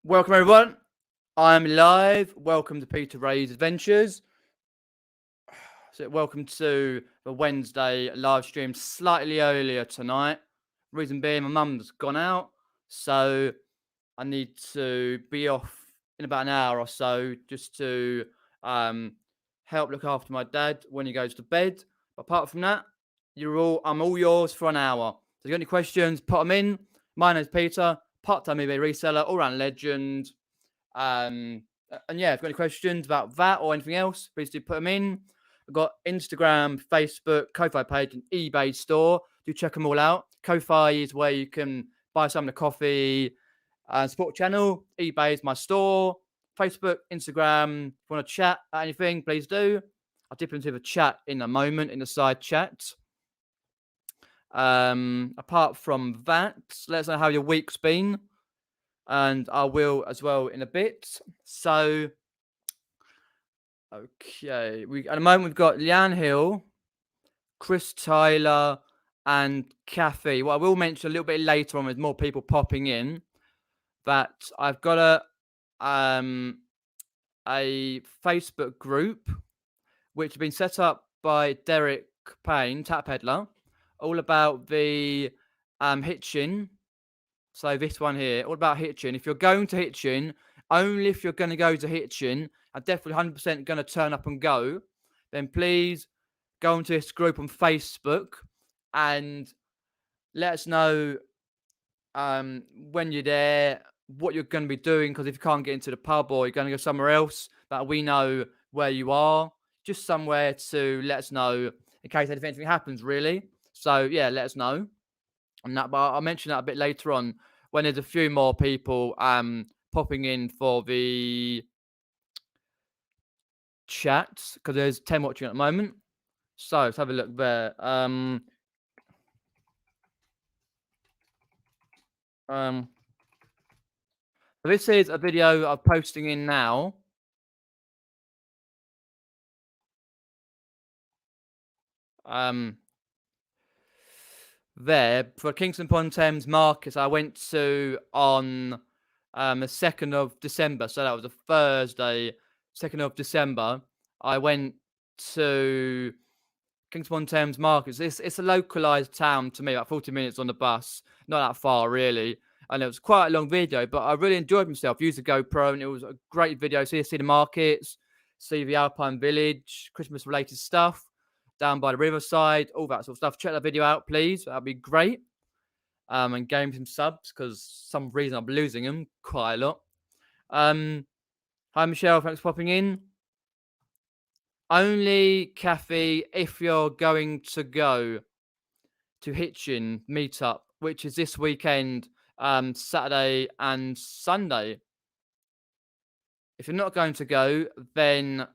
Welcome everyone. I'm live. Welcome to Peter Ray's Adventures. So welcome to the Wednesday live stream slightly earlier tonight. Reason being my mum's gone out, so I need to be off in about an hour or so just to help look after my dad when he goes to bed. But apart from that, I'm all yours for an hour. So if you got any questions, put them in. My name's Peter, part-time eBay reseller, all-round legend. And yeah, if you've got any questions about that or anything else, please do put them in. I've got Instagram, Facebook, Ko-Fi page, and eBay store. Do check them all out. Ko-Fi is where you can buy some of the coffee and support channel. eBay is my store. Facebook, Instagram. If you want to chat about anything, please do. I'll dip into the chat in a moment in the side chat. Apart from that, let us know how your week's been. And I will as well in a bit. So, okay. At the moment, we've got Leanne Hill, Chris Tyler, and Kathy. What I will mention a little bit later on with more people popping in, that I've got a Facebook group which has been set up by Derek Payne, Tap Peddler, all about the hitching. So this one here, all about hitching. If you're going to hitching, only if you're going to go to hitching, I'm definitely 100% going to turn up and go, then please go into this group on Facebook and let us know when you're there, what you're going to be doing, because if you can't get into the pub or you're going to go somewhere else, that we know where you are, just somewhere to let us know in case anything happens, really. So, yeah, let us know. And that, but I'll mention that a bit later on when there's a few more people popping in for the chats, because there's 10 watching at the moment. So let's have a look there. So this is a video I'm posting in now. There for Kingston upon Thames Market, I went to on the 2nd of December. So that was a Thursday, 2nd of December. I went to Kingston upon Thames Market. It's a localized town to me, about 40 minutes on the bus, not that far really. And it was quite a long video, but I really enjoyed myself. Used the GoPro, and it was a great video. So you see the markets, see the Alpine Village, Christmas related stuff down by the riverside, all that sort of stuff. Check that video out, please. That'd be great. And gain some subs, because some reason I'm losing them quite a lot. Hi, Michelle. Thanks for popping in. Only, Kathy, if you're going to go to Hitchin meetup, which is this weekend, Saturday and Sunday. If you're not going to go, then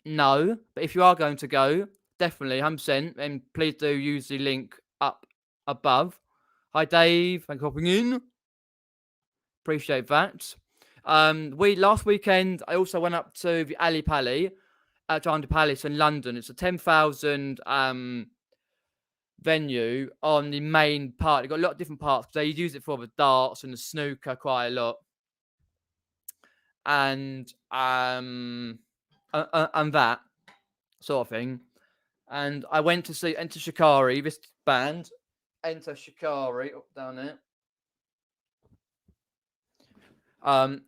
no. But if you are going to go, definitely 100%. And please do use the link up above. Hi, Dave. Thanks for hopping in. Appreciate that. Last weekend, I also went up to the Ali Pali at Giant Palace in London. It's a 10,000 venue on the main part. They've got a lot of different parts because they use it for the darts and the snooker quite a lot. And that sort of thing. And I went to see Enter Shikari, this band. Enter Shikari, up down there.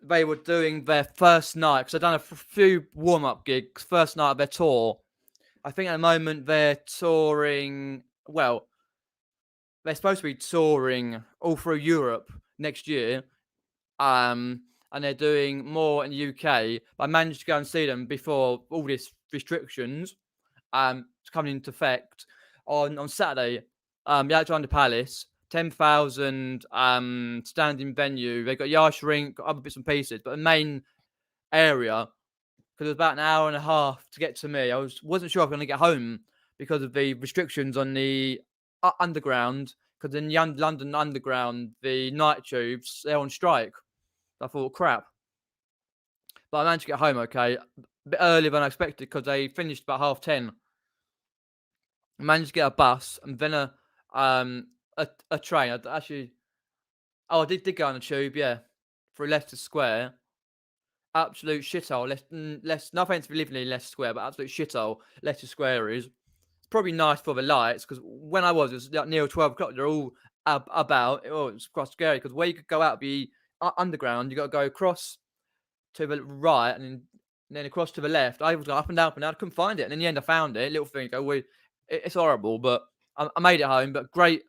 They were doing their first night, because they've done a few warm-up gigs, first night of their tour. I think at the moment they're touring, well, they're supposed to be touring all through Europe next year. And they're doing more in the UK. But I managed to go and see them before all these restrictions coming into effect on Saturday. The Alexander Palace, 10,000 standing venue. They've got Yash Rink, got other bits and pieces, but the main area, because it was about an hour and a half to get to me. I wasn't sure I was going to get home because of the restrictions on the underground. Because in the London Underground, the night tubes, they're on strike. I thought, crap. But I managed to get home okay. A bit earlier than I expected, because they finished about 10:30. I managed to get a bus and then a train. I did go on a tube, yeah, through Leicester Square. Absolute shithole. Less, no offense for living in Leicester Square, but absolute shithole. Leicester Square is. It's probably nice for the lights because when I was, it was like near 12 o'clock. They're all about. Oh, it's quite scary because where you could go out be underground. You got to go across to the right and then across to the left. I was going up and down and down. I couldn't find it, and in the end, I found it. Little thing. It's horrible, but I made it home. But great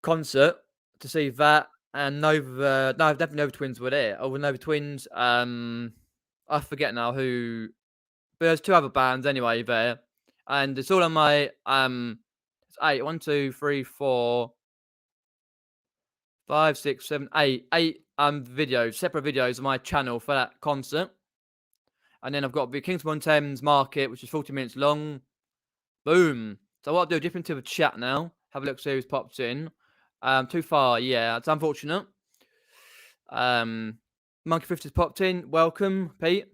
concert to see that. And Nova, no, definitely Nova Twins were there. Oh, Nova Twins. I forget now who, but there's two other bands anyway there, and it's all on my It's 8. 1, 2, 3, 4, 5, 6, 7, 8 videos, separate videos on my channel for that concert. And then I've got the Kingston Thames Market, which is 40 minutes long. Boom. So what I'll do, dip into the chat now. Have a look, see who's popped in. Too far, yeah, it's unfortunate. Monkey 50's popped in. Welcome, Pete.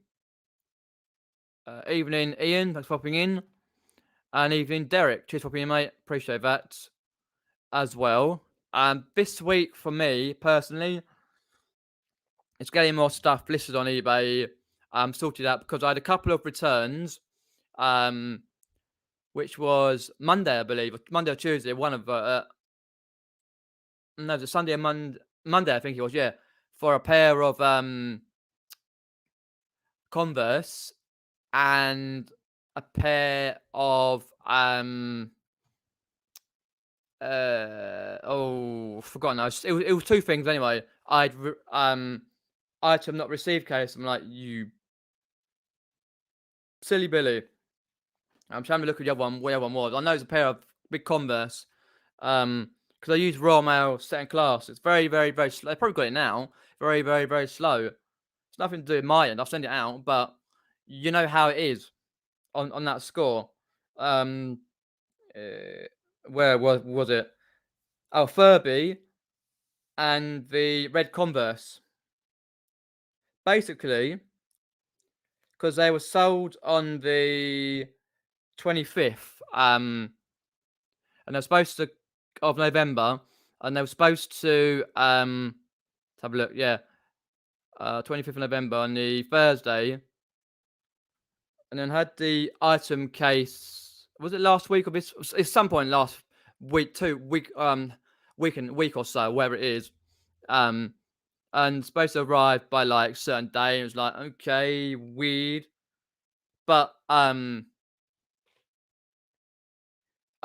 Evening, Ian. Thanks for popping in. And evening, Derek. Cheers for popping in, mate. Appreciate that as well. This week for me personally, it's getting more stuff listed on eBay. Sorted out because I had a couple of returns. Which was Monday, I believe, Monday or Tuesday. One of no, it was Sunday and Monday, I think it was. Yeah, for a pair of Converse and a pair of forgotten. It was two things anyway. Item not received case. I'm like, you silly Billy. I'm trying to look at the other one. What the other one was? I know it's a pair of big Converse. Because I use Royal Mail second class. It's very, very, very slow. They probably got it now. Very, very, very slow. It's nothing to do with my end. I'll send it out, but you know how it is on that score. Where was it? Oh, Furby and the red Converse. Basically, because they were sold on the 25th, and they're supposed to of November, and they were supposed to let's have a look. Yeah, 25th of November on the Thursday, and then had the item case. Was it last week or this? It's some point last week, week or so, whatever it is. And supposed to arrive by like certain day. It was like, okay, weird, but I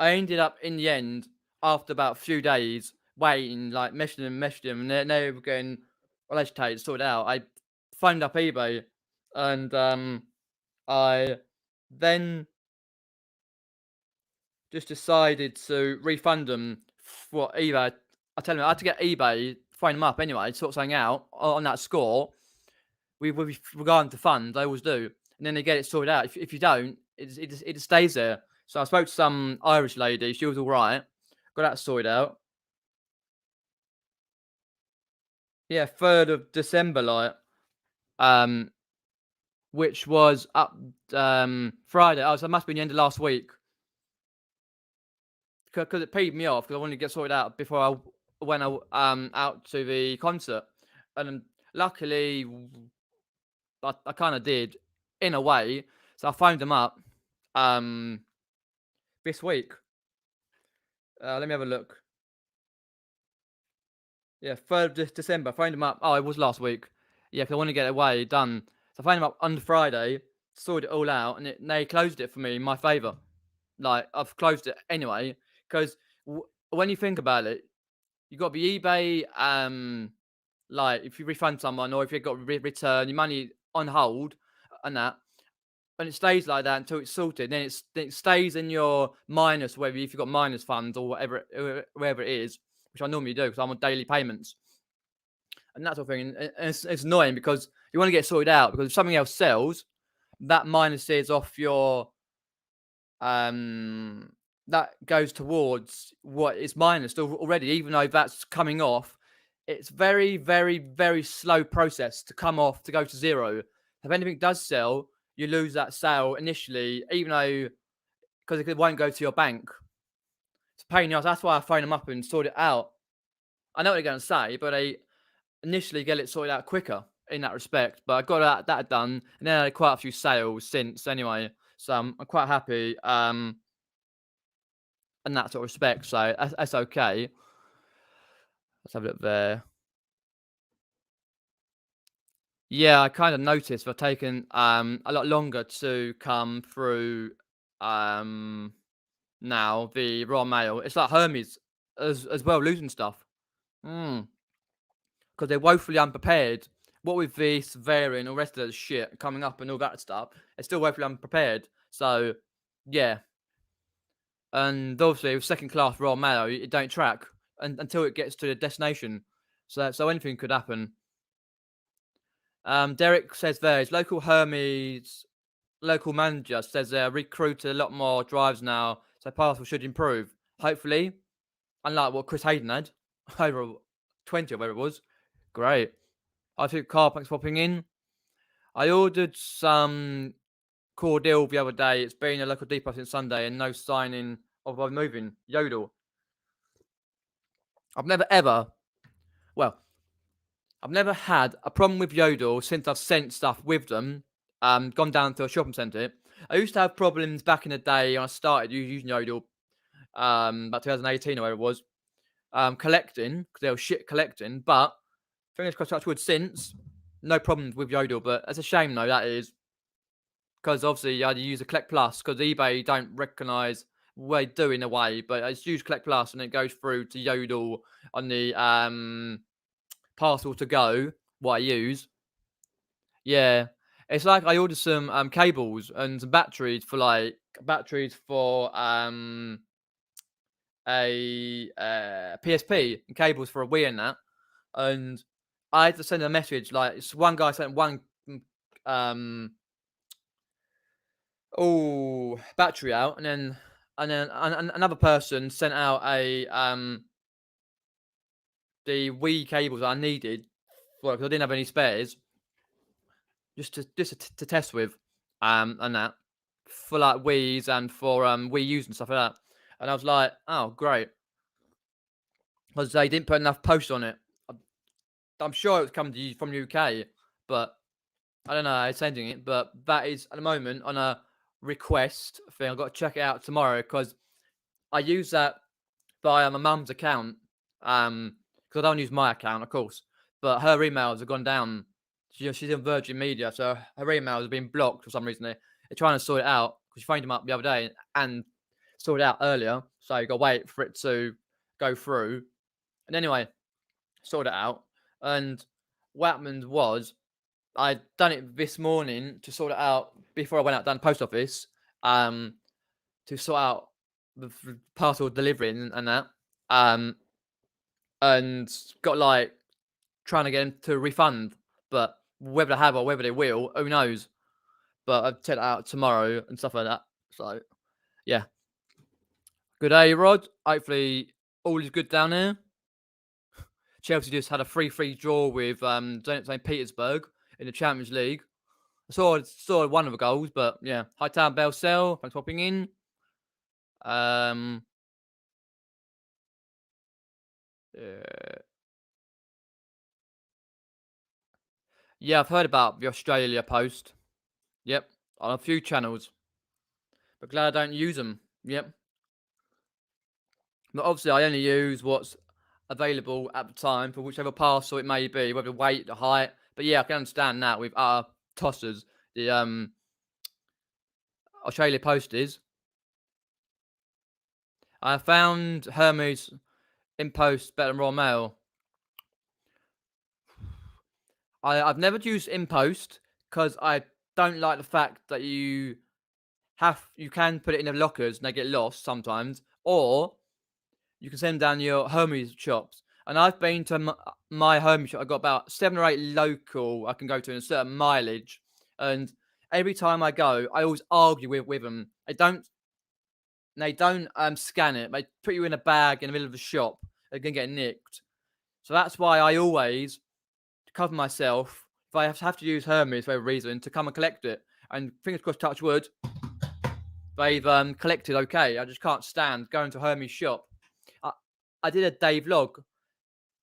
ended up in the end after about a few days waiting, like messaging them, and they were getting agitated, sorted out. I phoned up eBay, and I then just decided to refund them for eBay. I tell them I had to get eBay, phone them up anyway, sort something out on that score. With regarding to funds, I always do, and then they get it sorted out. If you don't, it just stays there. So I spoke to some Irish lady. She was all right. Got that sorted out. Yeah, 3rd of December, like, which was up Friday. Oh, so it must have been the end of last week. Because it peed me off because I wanted to get sorted out before I went out to the concert. And luckily, I kind of did, in a way. So I phoned them up this week. Let me have a look. Yeah, 3rd of December. I phoned them up. Oh, it was last week. Yeah, because I want to get it away, done. So I phoned them up on the Friday, sorted it all out, and they closed it for me in my favour. Like, I've closed it anyway, because when you think about it, you got the eBay, like, if you refund someone or if you've got to return your money on hold and that, and it stays like that until it's sorted, then it stays in your minus, whether if you've got minus funds or wherever it is, which I normally do because I'm on daily payments. And that sort of thing. And it's annoying because you want to get sorted out because if something else sells, that minuses off your that goes towards what is minus already, even though that's coming off. It's very, very, very slow process to come off to go to zero. If anything does sell, you lose that sale initially, even though because it won't go to your bank. It's a pain in the ass. That's why I phone them up and sort it out. I know what they're going to say, but they initially get it sorted out quicker in that respect. But I got that done, and then I had quite a few sales since anyway. So I'm quite happy in that sort of respect. So that's okay. Let's have a look there. Yeah, I kind of noticed they've taken a lot longer to come through now, the Royal Mail. It's like Hermes as well losing stuff. Because they're woefully unprepared. What with this variant, all the rest of the shit coming up and all that stuff, it's still woefully unprepared. So, yeah. And obviously, with second class Royal Mail, it don't track until it gets to the destination. So anything could happen. Derek says there his local Hermes local manager says they're recruited a lot more drivers now, so parcel should improve. Hopefully, unlike what Chris Hayden had over 20 or whatever it was. Great. I think car parks popping in. I ordered some cordial the other day. It's been a local depot since Sunday and no signing of moving. Yodel. I've never had a problem with Yodel since I've sent stuff with them. Gone down to a shopping centre. I used to have problems back in the day when I started using Yodel, about 2018 or whatever it was, collecting, because they were shit collecting, but fingers crossed touch wood since, no problems with Yodel, but it's a shame though, that is, because obviously you had to use a Collect Plus, because eBay don't recognise what they do in a way, but it's used Collect Plus and it goes through to Yodel on the parcel to go, what I use. Yeah. It's like I ordered some cables and some batteries for a PSP and cables for a Wii and that. And I had to send a message like one guy sent one battery out, and then another person sent out the Wii cables that I needed because I didn't have any spares. Just to test with, and that for like Wii's and for Wii U's and stuff like that. And I was like, oh great, because they didn't put enough posts on it. I'm sure it was coming to you from UK, but I don't know. It's sending it, but that is at the moment on a request thing. I've got to check it out tomorrow because I use that via my mum's account. Because I don't use my account, of course, but her emails have gone down. She's in Virgin Media, so her emails have been blocked for some reason. They're trying to sort it out because she phoned them up the other day and sorted it out earlier. So you got to wait for it to go through. And anyway, sorted it out. And what happened was I'd done it this morning to sort it out before I went out down the post office to sort out the parcel delivery and that. And got like trying to get them to refund, but whether they have or whether they will, who knows? But I'll check that out tomorrow and stuff like that. So, yeah. Good day, Rod. Hopefully all is good down there. Chelsea just had a 3-3 draw with St. Petersburg in the Champions League. I saw one of the goals, but yeah. Hi, Town Bellsell. Thanks for popping in. Yeah, I've heard about the Australia post. Yep, on a few channels. But glad I don't use them. Yep. But obviously, I only use what's available at the time for whichever parcel it may be, whether the weight, the height. But yeah, I can understand that with other tossers. The Australia post is. I found Hermes in post better than Royal Mail. I've never used in post because I don't like the fact that you can put it in the lockers and they get lost sometimes, or you can send down your Hermes shops. And I've been to my Hermes shop. I've got about 7 or 8 local I can go to in a certain mileage. And every time I go, I always argue with them. They don't scan it. They put you in a bag in the middle of the shop. They're going to get nicked. So that's why I always cover myself if I have to use Hermes for a reason to come and collect it. And fingers crossed, touch wood, they've collected okay. I just can't stand going to Hermes shop. I did a day vlog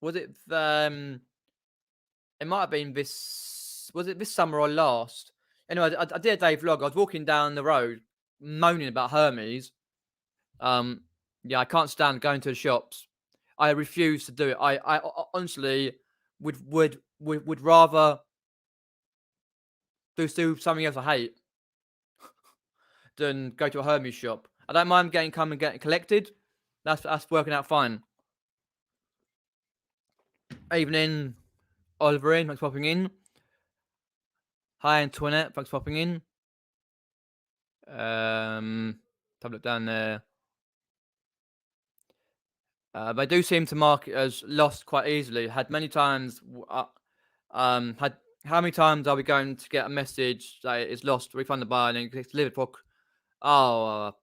Was it it might have been this. Was it this summer or last? Anyway, I did a day vlog. I was walking down the road, moaning about Hermes. Um, yeah, I can't stand going to the shops. I refuse to do it. I honestly would rather do something else I hate than go to a Hermes shop. I don't mind getting collected. That's working out fine. Evening, Oliver in. Thanks for popping in. Hi, Antoinette. Thanks for popping in. Have a look down there. They do seem to mark it as lost quite easily. Had many times. Had how many times are we going to get a message that it's lost, refund the buy, and then it's delivered for? Oh,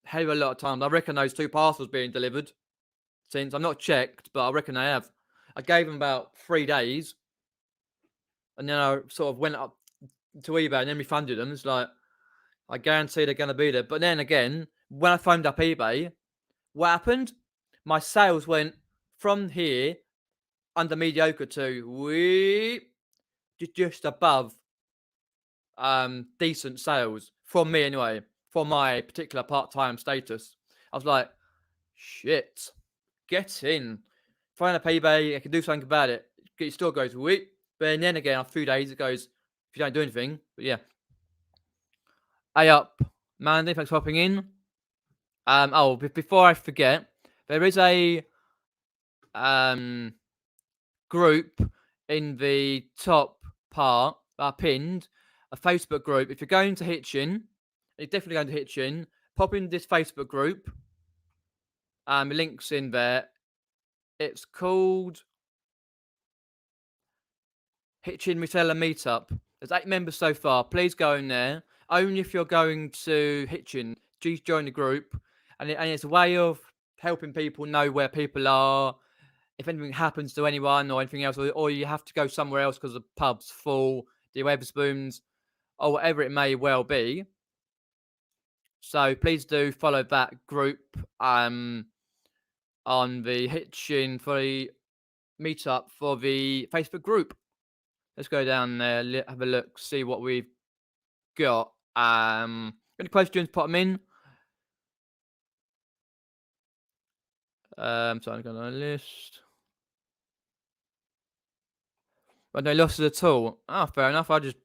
hell of a lot of times. I reckon those 2 parcels being delivered. Since I'm not checked, but I reckon they have. I gave them about 3 days, and then I sort of went up to eBay and then refunded them. It's like I guarantee they're going to be there. But then again, when I phoned up eBay, what happened? My sales went from here under mediocre to just above decent sales from me anyway, for my particular part-time status. I was like, shit, get in. Phone up eBay, I can do something about it. It still goes whoop. But then again, after 2 days, it goes, if you don't do anything. But yeah. A up, Mandy, thanks for hopping in. Before I forget, there is a group in the top part, pinned, a Facebook group. If you're going to Hitchin, you're definitely going to Hitchin, pop in this Facebook group. Links in there. It's called Hitchin Reseller Meetup. There's 8 members so far. Please go in there. Only if you're going to Hitchin, please join the group. And it's a way of helping people know where people are, if anything happens to anyone or anything else, or you have to go somewhere else because the pub's full, the Wetherspoons, or whatever it may well be. So please do follow that group on the Hitchin for the meetup for the Facebook group. Let's go down there, have a look, see what we've got. Any questions? Put them in. So I'm going on the list. But no losses at all. Oh, fair enough. I just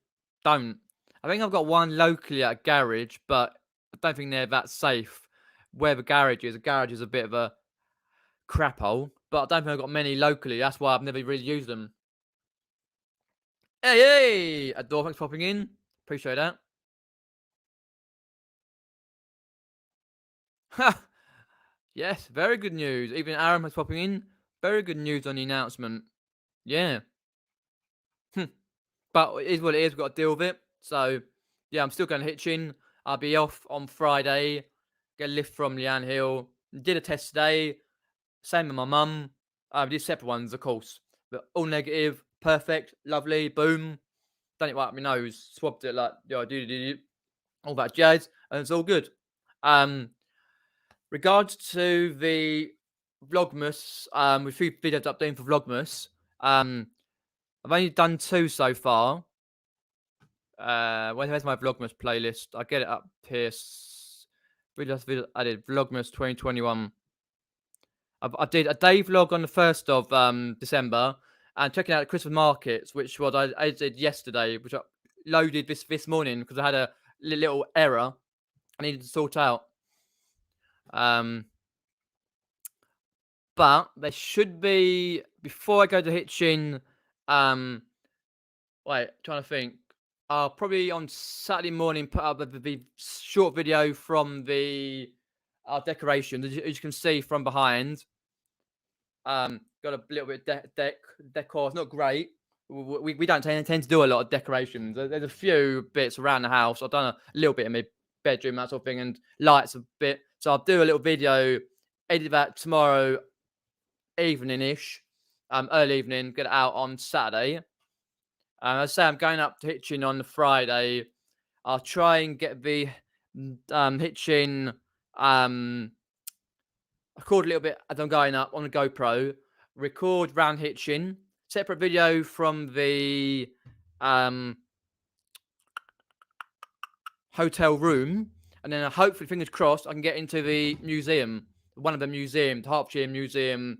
don't. I think I've got one locally at a garage, but I don't think they're that safe. Where the garage is a bit of a crap hole. But I don't think I've got many locally. That's why I've never really used them. Hey! Adore, thanks for popping in. Appreciate that. Ha! Yes, very good news. Even Aaron was popping in. Very good news on the announcement. Yeah. But it is what it is. We've got to deal with it. So, yeah, I'm still going to Hitchin. I'll be off on Friday. Get a lift from Leanne Hill. Did a test today. Same with my mum. Did separate ones, of course. But all negative. Perfect. Lovely. Boom. Done it right up my nose. Swabbed it like, all that jazz. And it's all good. Regards to the Vlogmas, with 3 videos updating for Vlogmas, I've only done 2 so far. Where's my Vlogmas playlist? I'll get it up here. Video I did Vlogmas 2021. I did a day vlog on the 1st of December and checking out the Christmas markets, which was I did yesterday, which I loaded this morning because I had a little error I needed to sort out. But there should be, before I go to Hitchin, trying to think. I'll probably on Saturday morning put up the short video from the decoration. As you can see from behind, got a little bit of decor. It's not great. We don't tend to do a lot of decorations. There's a few bits around the house. I've done a little bit in my bedroom, that sort of thing, and lights a bit. So I'll do a little video, edit that tomorrow evening-ish, early evening, get it out on Saturday. I say I'm going up to Hitchin on the Friday. I'll try and get the Hitchin. I record a little bit as I'm going up on the GoPro. record round hitching, separate video from the hotel room, and then hopefully, fingers crossed, I can get into the museum, one of the museums, the Hertfordshire Museum,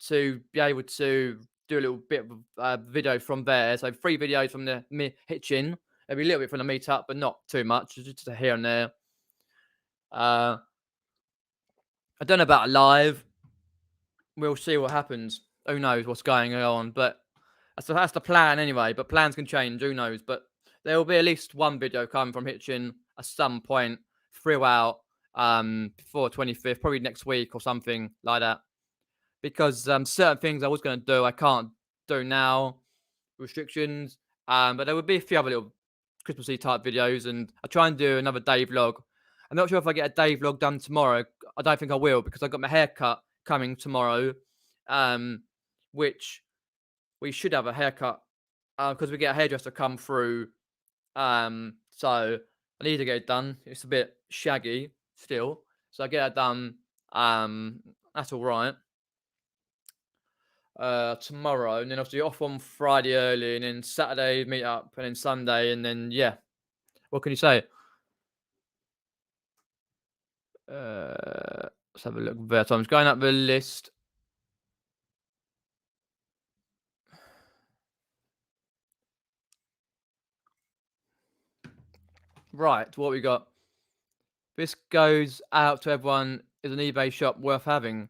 to be able to do a little bit of video from there. So 3 videos from the hitching, maybe a little bit from the meetup, but not too much, just here and there. I don't know about live. We'll see what happens. Who knows what's going on, but that's the plan anyway. But plans can change. Who knows? But there will be at least one video coming from Hitchin at some point throughout before 25th, probably next week or something like that. Because certain things I was going to do, I can't do now. Restrictions. But there will be a few other little Christmassy type videos, and I'll try and do another day vlog. I'm not sure if I get a day vlog done tomorrow. I don't think I will, because I got my haircut coming tomorrow, which we should have a haircut because we get a hairdresser come through. So I need to get it done. It's a bit shaggy still, so I get it done. That's all right. Tomorrow, and then obviously off on Friday early, and then Saturday meet up, and then Sunday, and then yeah. What can you say? Let's have a look there. So I'm just going up the list. Right, what we got? This goes out to everyone. Is an eBay shop worth having?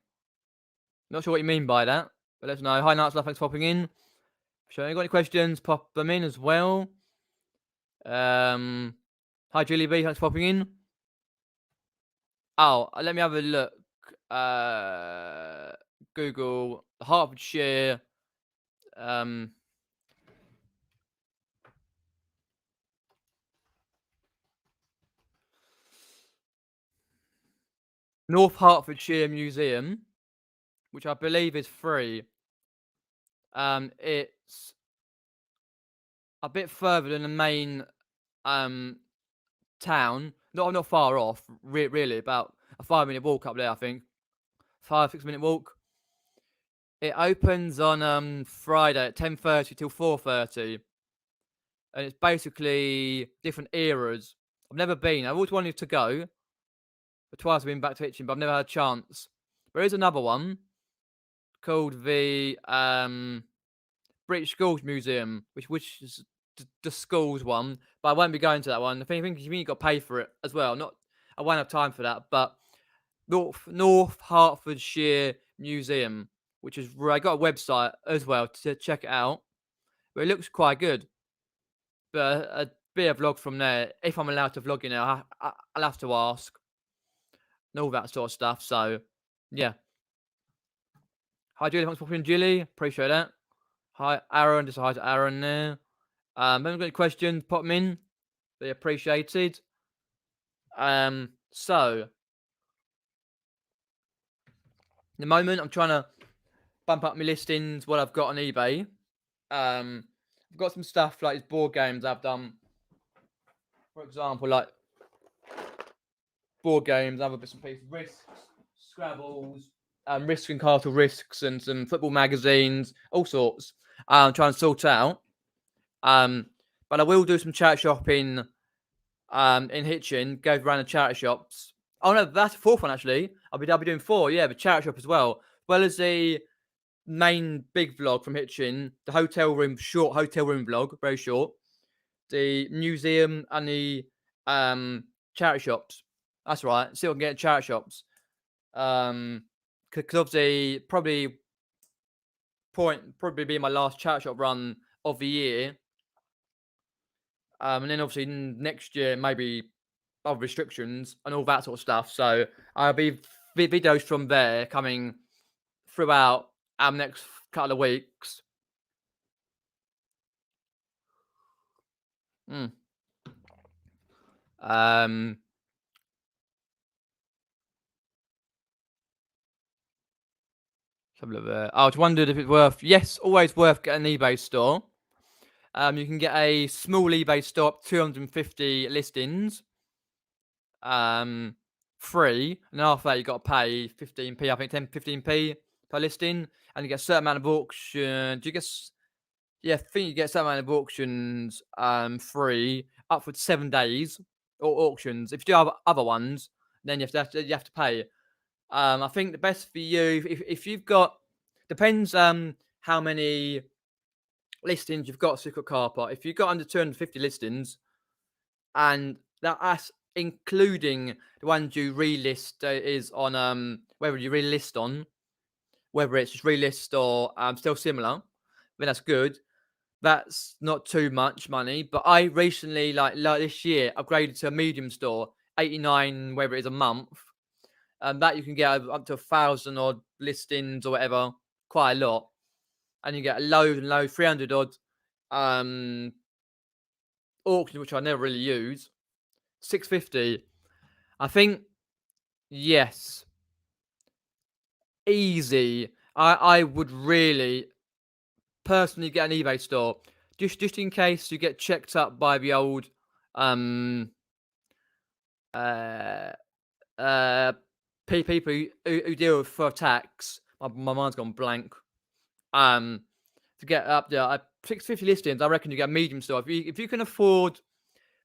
Not sure what you mean by that, but let us know. Hi, Night Stuff, thanks for popping in. If you got any questions, pop them in as well. Hi, Julie B, thanks for popping in. Oh, let me have a look. Google Hertfordshire. North Hertfordshire Museum, which I believe is free. It's a bit further than the main town. Not far off, really. About a 5-minute walk up there, I think. 5-6 minute walk. It opens on Friday at 10:30 till 4:30, and it's basically different eras. I've never been. I've always wanted to go. But twice I've been back to Hitchin, but I've never had a chance. There is another one called the British Schools Museum, which is the schools one, but I won't be going to that one. I think you've got to pay for it as well. I won't have time for that. But North Hertfordshire Museum, which is where I got a website as well to check it out. But it looks quite good. But a bit of vlog from there, if I'm allowed to vlog in there, I'll have to ask. And all that sort of stuff. So, yeah. Hi, Julie. Thanks for popping in, Julie. Appreciate that. Hi, Aaron. Just hi to Aaron there. If anyone got any questions, pop them in. Be appreciated. So, at the moment, I'm trying to bump up my listings, what I've got on eBay. I've got some stuff like these board games I've done. For example, like board games, other bits and pieces, Risks, Scrabbles, Risk and Castle Risks, and some football magazines, all sorts. I'm trying to sort out. But I will do some charity shopping in Hitchin, go around the charity shops. Oh no, that's the 4th one actually. I'll be doing 4, yeah, the charity shop as well as the main big vlog from Hitchin, the short hotel room vlog, very short. The museum and the charity shops. That's right. See what I can get at charity shops. Because obviously probably be my last charity shop run of the year. And then obviously next year maybe other restrictions and all that sort of stuff. So I'll be videos from there coming throughout our next couple of weeks. I was wondered if it's worth. Yes, always worth getting an eBay store. You can get a small eBay store up 250 listings. Free, and after that you got to pay 15p. I think 15p per listing, and you get a certain amount of auctions. You get yeah, I think you get a certain amount of auctions free up for 7 days or auctions. If you do have other ones, then you have to pay. I think the best for you if you've got depends how many listings you've got Secret Car Park. If you've got under 250 listings, and that's including the ones you relist is on whether you relist on whether it's just relist or still similar, then that's good. That's not too much money. But I recently, like this year, upgraded to a medium store, 89 whether it is a month. That you can get up to 1,000 odd listings or whatever, quite a lot, and you get a load and load 300 odd um auctions, which I never really use. 650. I think yes, easy. I would really personally get an eBay store just in case you get checked up by the old um uh uh people who deal with for tax. My mind's gone blank. Um, to get up there, 650 listings. I reckon you get a medium store if you can afford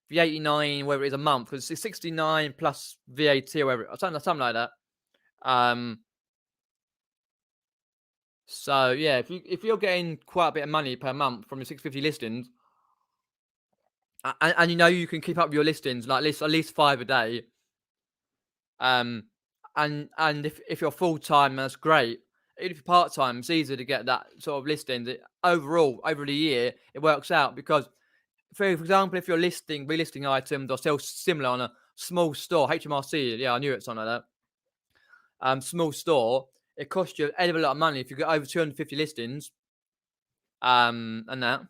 the 89, whether it is a month, because it's 69 plus VAT or whatever, or something like that. So yeah, if you're getting quite a bit of money per month from your 650 listings, and you know you can keep up your listings like at least 5 a day, um, and if you're full time, that's great. Even if you're part time, it's easier to get that sort of listing. Overall, over the year, it works out because, for example, if you're relisting items or still similar on a small store, HMRC, yeah, I knew it's something like that. Small store, it costs you a hell of a lot of money if you get over 250 listings. And that,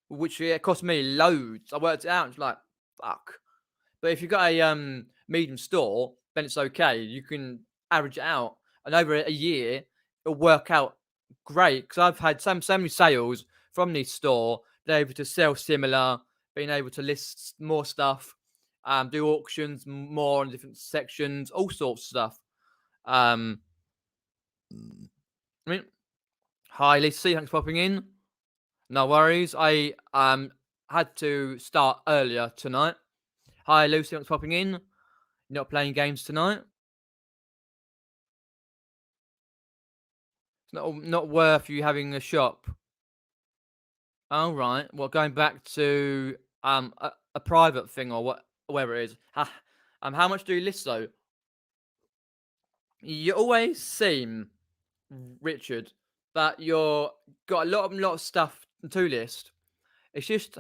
which it cost me loads. I worked it out. It's like fuck. But if you've got a medium store, then it's okay. You can average it out, and over a year, it'll work out great. Because I've had so many sales from this store. They're able to sell similar, being able to list more stuff, do auctions more on different sections, all sorts of stuff. I mean, hi Lisa, thanks for popping in. No worries. I had to start earlier tonight. Hi Lucy, thanks for popping in. You're not playing games tonight? It's not worth you having a shop. Oh right. Well, going back to a private thing or whatever it is. How much do you list though? You always seem, Richard, that you're got a lot of stuff to list. It's just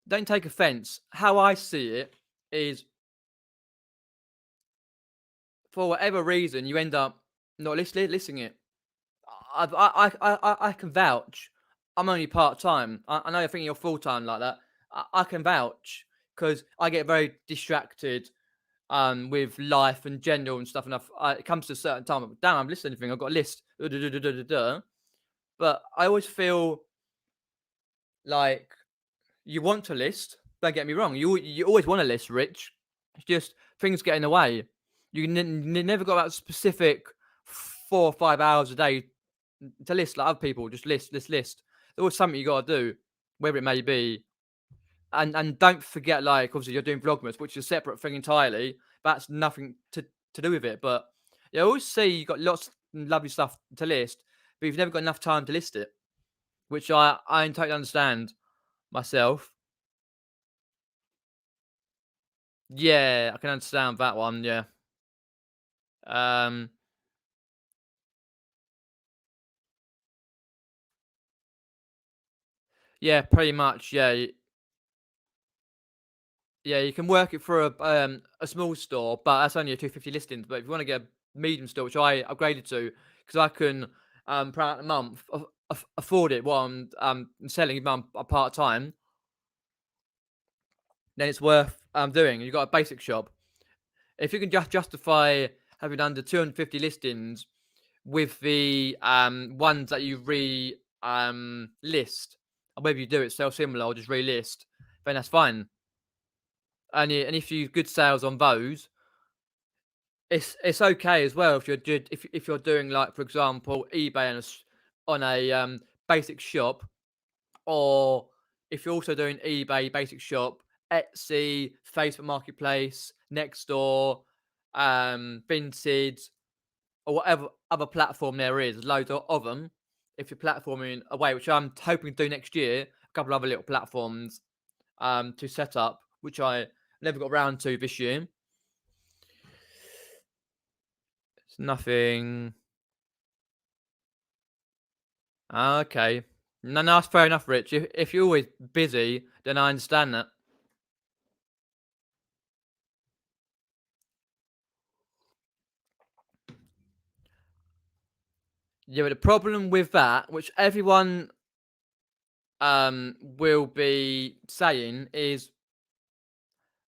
don't take offense. How I see it is, for whatever reason, you end up not listing it. I can vouch. I'm only part time. I know you're thinking you're full time like that. I can vouch because I get very distracted with life and general and stuff. And it comes to a certain time. Damn, I'm listening to anything. I've got a list. But I always feel like you want to list. Don't get me wrong. You always want to list, Rich. It's just things get in the way. You never got that specific 4 or 5 hours a day to list like other people. Just list. There's always something you got to do, whether it may be. And don't forget, like, obviously you're doing Vlogmas, which is a separate thing entirely. That's nothing to do with it. But you always see you got lots of lovely stuff to list, but you've never got enough time to list it, which I totally understand myself. Yeah, I can understand that one. Yeah. Um. Yeah, pretty much. Yeah. Yeah, you can work it for a small store, but that's only a 250 listings. But if you want to get a medium store, which I upgraded to, because I can per a month afford it while I'm selling if I'm part time, then it's worth doing. You've got a basic shop. If you can just justify having under 250 listings with the ones that you list, and whether you do it sell similar or just relist, then that's fine. And if you good sales on those, it's okay as well if if you're doing, like, for example, eBay on a basic shop, or if you're also doing eBay basic shop, Etsy, Facebook Marketplace, Nextdoor, Vinted, or whatever other platform there is. There's loads of them. If you're platforming away, which I'm hoping to do next year, a couple of other little platforms to set up, which I never got around to this year. It's nothing. Okay. No, no, that's fair enough, Rich. If you're always busy, then I understand that. Yeah, but the problem with that, which everyone will be saying, is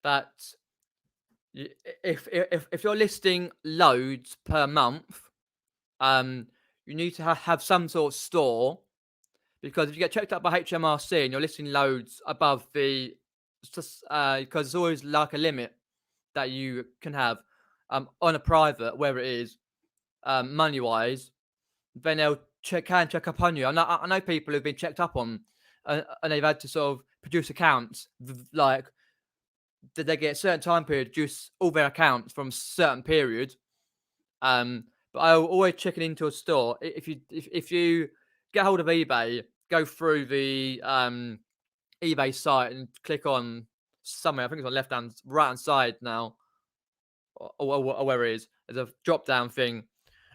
that if you're listing loads per month, um, you need to have some sort of store, because if you get checked up by HMRC and you're listing loads above the, because there's always like a limit that you can have on a private, where it is money wise, then they'll check up on you. I know people who've been checked up on, and they've had to sort of produce accounts, like, did they get a certain time period, produce all their accounts from certain period. But I always checking into a store. If you get hold of eBay, go through the eBay site and click on somewhere. I think it's on right hand side now, or where it is. There's a drop down thing.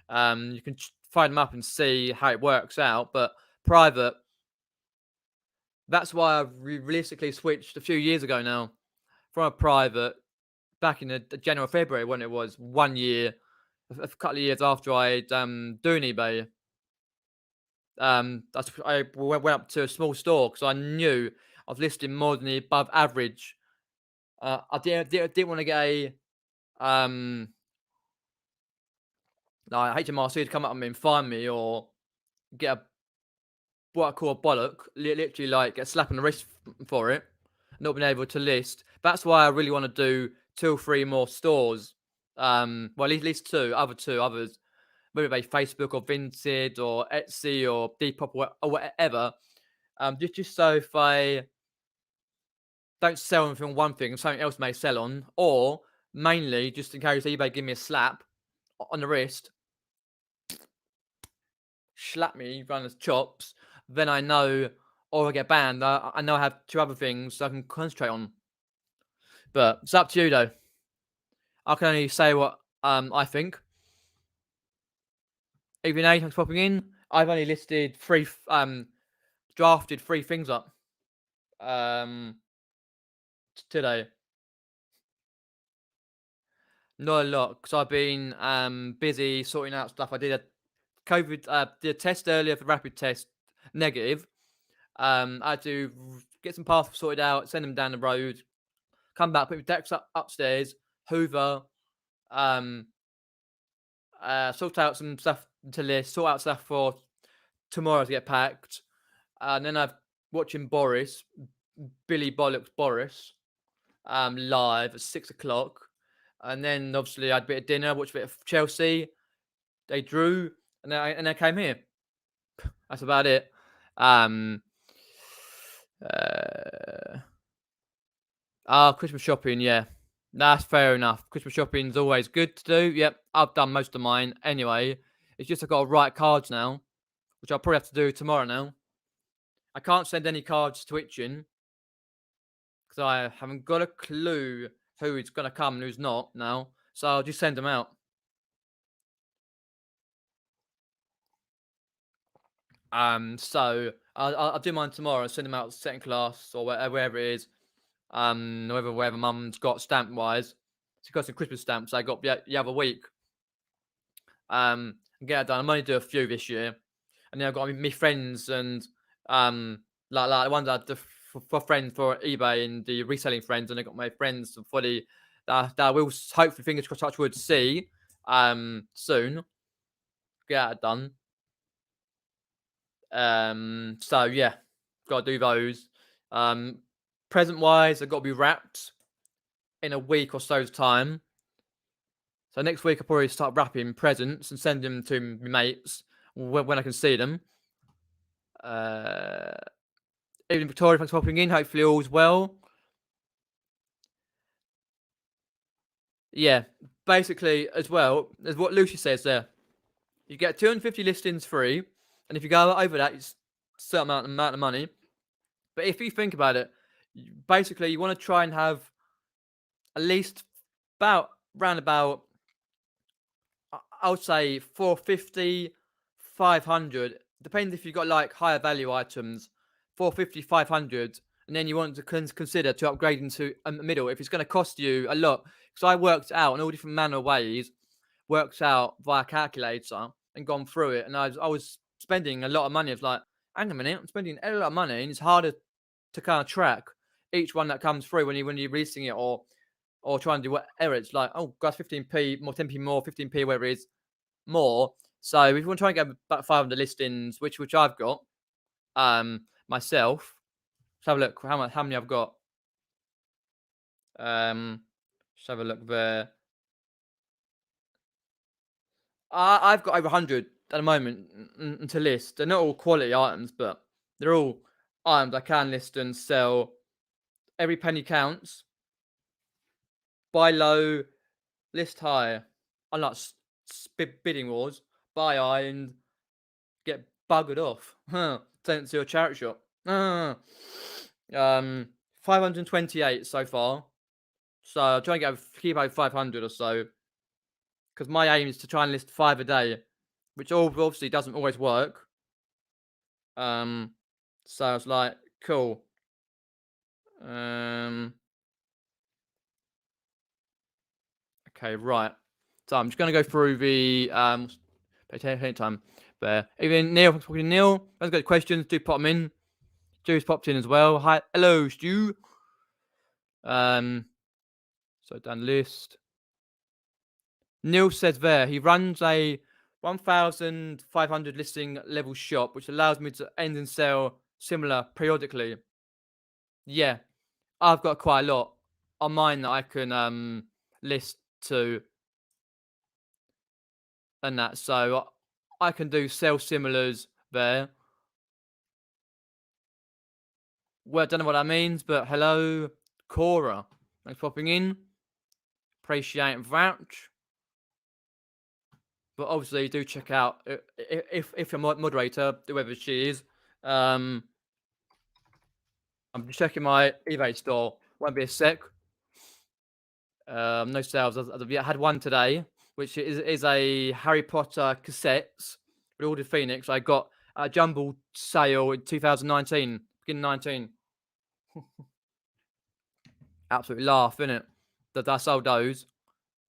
You can find them up and see how it works out. But private, that's why I realistically switched a few years ago now from a private, back in the January, February, when it was 1 year, a couple of years after I'd doing eBay. I went up to a small store because I knew I was listing more than the above average. I didn't want to get a like HMRC to come up on me and find me, or get a, what I call a bollock, literally like get a slap on the wrist for it, not being able to list. That's why I really want to do 2 or 3 more stores. Well, at least two others, whether it be Facebook or Vinted or Etsy or Depop or whatever. Just so if I don't sell anything on one thing, something else may sell on, or mainly just in case eBay give me a slap on the wrist, slap me, run the chops, then I know, or I get banned. I know I have 2 other things I can concentrate on. But it's up to you, though. I can only say what I think. Even though thanks for popping in, I've only listed 3, drafted 3 things up um today. Not a lot, because I've been busy sorting out stuff. I did a did a test earlier for rapid test, negative. I had to get some parcels sorted out, send them down the road, come back, put my decks upstairs, Hoover, um, sort out some stuff to list, sort out stuff for tomorrow to get packed. And then I've watching Billy Bollocks Boris, live at 6 o'clock. And then obviously I had a bit of dinner, watched a bit of Chelsea. They drew, and I came here. That's about it. Um, Christmas shopping, yeah. That's fair enough. Christmas shopping's always good to do. Yep, I've done most of mine anyway. It's just I've got to write cards now, which I'll probably have to do tomorrow now. I can't send any cards to Itchin because I haven't got a clue who is going to come and who's not now. So I'll just send them out. So I'll do mine tomorrow and send them out second class or wherever it is. Wherever mum's got stamp wise. She got some Christmas stamps I got the other week. Get it done. I'm only do a few this year, and then I've got my friends and like the ones I do for friends for eBay and the reselling friends, and I got my friends for the that I will hopefully, fingers crossed, touch wood, see soon. Get it done. So yeah, got to do those. Present wise, I've got to be wrapped in a week or so's time. So next week I'll probably start wrapping presents and send them to my mates when I can see them. Evening Victoria, thanks for popping in. Hopefully all's well. Yeah, basically as well as what Lucy says there. You get 250 listings free, and if you go over that, it's a certain amount of money. But if you think about it, basically you want to try and have at least round about, I would say 450, 500. Depends if you've got like higher value items, 450, 500, and then you want to consider to upgrade into a middle if it's going to cost you a lot. Because I worked out in all different manner of ways, worked out via calculator and gone through it, and I was spending a lot of money. It's like, hang a minute, I'm spending a lot of money, and it's harder to kind of track each one that comes through when you're releasing it or trying to do whatever. It's like, oh, gosh, 15p more, 10p more, 15p, whatever it is, more. So if you want to try and get about 500 listings, which I've got, myself, let's have a look how many I've got. Let's have a look there. I've got over 100 at the moment to list. They're not all quality items, but they're all items I can list and sell. Every penny counts. Buy low, list high. Unlike bidding wars, buy high and get buggered off. Sent to a charity shop. 528 so far. So I'll try and keep over 500 or so. Because my aim is to try and list 5 a day, which obviously doesn't always work. So I was like, cool. Okay, right. So I'm just gonna go through the time there. Even Neil, thanks for talking. Neil, those got questions, do pop them in. Stu's popped in as well. Hi, hello, Stu. So down list. Neil says there he runs a 1,500 listing level shop, which allows me to end and sell similar periodically. Yeah, I've got quite a lot on mine that I can list to and that, so I can do sell similars there. Well, I don't know what that means, but hello, Cora. Thanks for popping in. Appreciate that. But obviously, do check out if you're moderator, whoever she is. I'm checking my eBay store. Won't be a sec. No sales as of yet. I had one today, which is a Harry Potter cassettes with all the Phoenix. I got a jumble sale in 2019, beginning 19. Absolutely laugh, innit? That I sold those.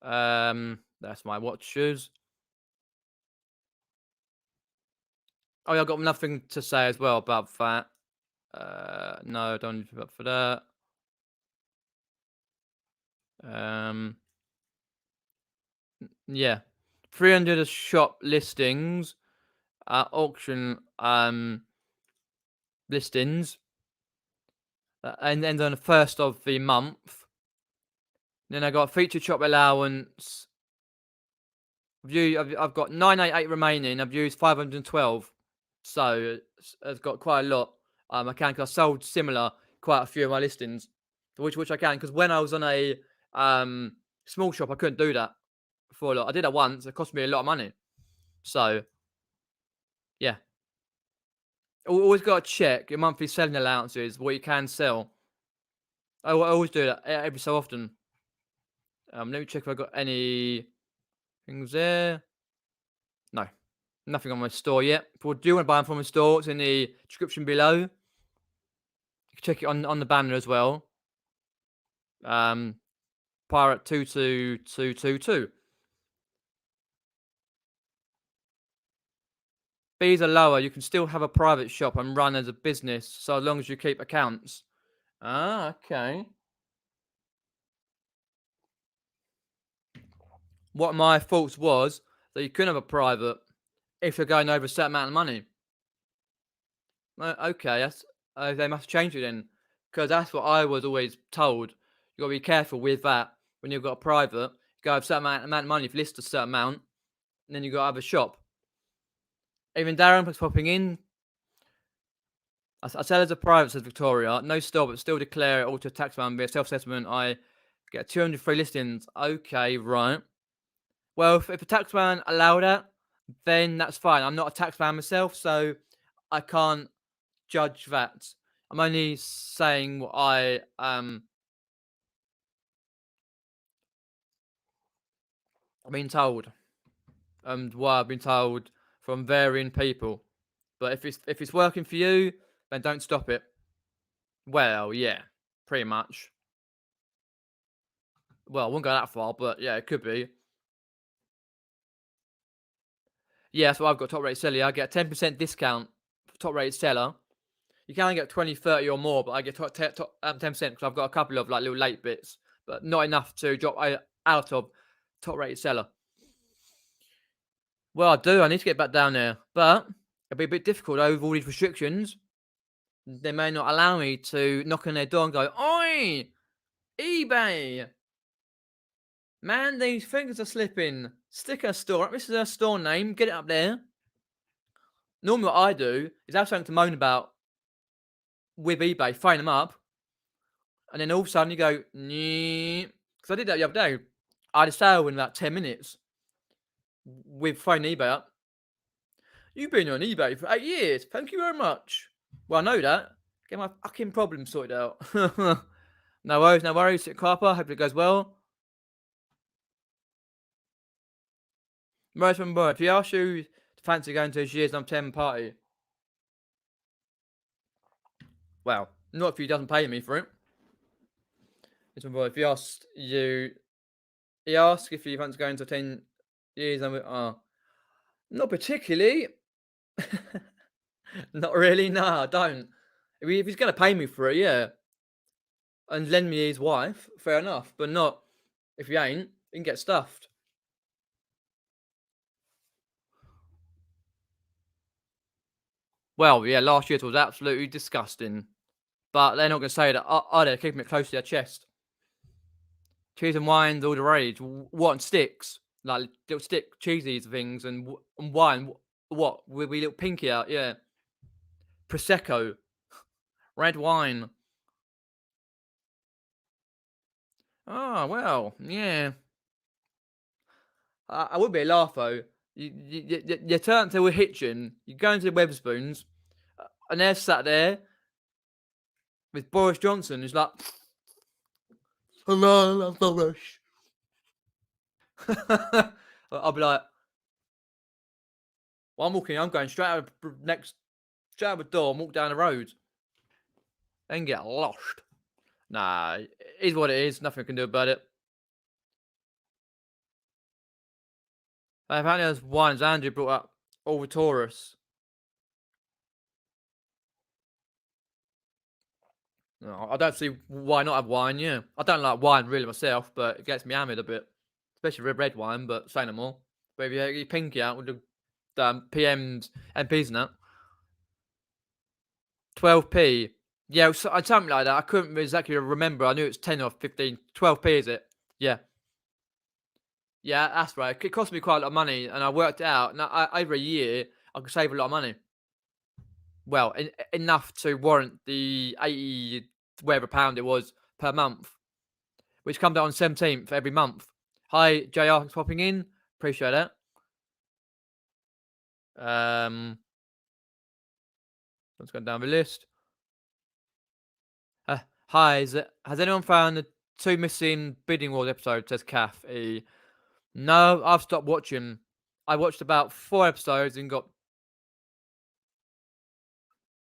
That's my watches. Oh, yeah, I've got nothing to say as well about that. No, don't need to for that. Yeah, 300 shop listings, auction listings, and then on the first of the month. Then I got featured shop allowance. I've got 988 remaining. I've used 512, so it's got quite a lot. I can because I sold similar quite a few of my listings, which I can because when I was on a small shop I couldn't do that for a lot. I did that once. It cost me a lot of money. So yeah, always got to check your monthly selling allowances, what you can sell. I always do that every so often. Let me check if I got any things there. No, nothing on my store yet. If you do want to buy them from my store, it's in the description below. You can check it on the banner as well. Pirate 22222. Fees are lower. You can still have a private shop and run as a business, so as long as you keep accounts. Ah, okay. What my thoughts was that you couldn't have a private if you're going over a certain amount of money. Okay, that's they must change it then, because that's what I was always told. You got to be careful with that when you've got a private. Go have a certain amount of money. If you list a certain amount, and then you got to have a shop. Even Darren was popping in. I sell as a private, says Victoria. No store, but still declare it all to tax man via self-settlement. I get 200 free listings. Okay, right. Well, if a tax man allow that, then that's fine. I'm not a tax man myself, so I can't judge that. I'm only saying what I've been told, and what I've been told from varying people. But if it's working for you, then don't stop it. Well, yeah, pretty much. Well, I won't go that far, but yeah, it could be. Yeah, so I've got top rated seller. I get a 10% discount for top rated seller. You can only get 20, 30 or more, but I get 10% because I've got a couple of like little late bits, but not enough to drop out of top rated seller. Well, I do. I need to get back down there, but it'll be a bit difficult over all these restrictions. They may not allow me to knock on their door and go, "Oi, eBay, man, these fingers are slipping. Stick a store up. This is her store name. Get it up there." Normally, what I do is have something to moan about with eBay, phone them up, and then all of a sudden you go, because I did that the other day. I had a sale in about 10 minutes with phoning eBay up. You've been on eBay for 8 years. Thank you very much. Well, I know that. Get my fucking problem sorted out. No worries, no worries. Carper, hope it goes well. Most remember, if you ask you to fancy going to this year's number 10 party, well, not if he doesn't pay me for it. It's remember, if he asked you, he asked if you fancy going to 10 years, not particularly. Not really, no, I don't. If he's going to pay me for it, yeah, and lend me his wife, fair enough, but not if he ain't, he can get stuffed. Well, yeah, last year's was absolutely disgusting. But they're not going to say that, are they? Keeping it close to their chest. Cheese and wine's all the rage. What, and sticks? Like little stick cheesies things, and wine. What? With little pinky out, yeah. Prosecco. Red wine. Oh, well, yeah. I would be a laugh though. You turn to a hitchin, you go into the Weatherspoons, and they're sat there with Boris Johnson, who's like, hello, Boris. I'll be like, well, I'm going straight out the door and walk down the road. Then get lost. Nah, it is what it is. Nothing I can do about it. Apparently there's wines Andrew brought up over Taurus. No, I don't see why not have wine, yeah. I don't like wine really myself, but it gets me hammered a bit. Especially red wine, but say no more. But if you get your pinky out with the PMs, MPs and that. 12p. Yeah, something like that. I couldn't exactly remember. I knew it was 10 or 15. 12p, is it? Yeah. Yeah, that's right. It cost me quite a lot of money, and I worked it out. And over a year, I could save a lot of money. Well, enough to warrant the 80 whatever pound it was per month, which comes out on 17th every month. Hi, JR, thanks for popping in. Appreciate it. Let's go down the list. Hi, has anyone found the 2 missing Bidding Wars episodes? Says Kath E. No, I've stopped watching. I watched about 4 episodes and got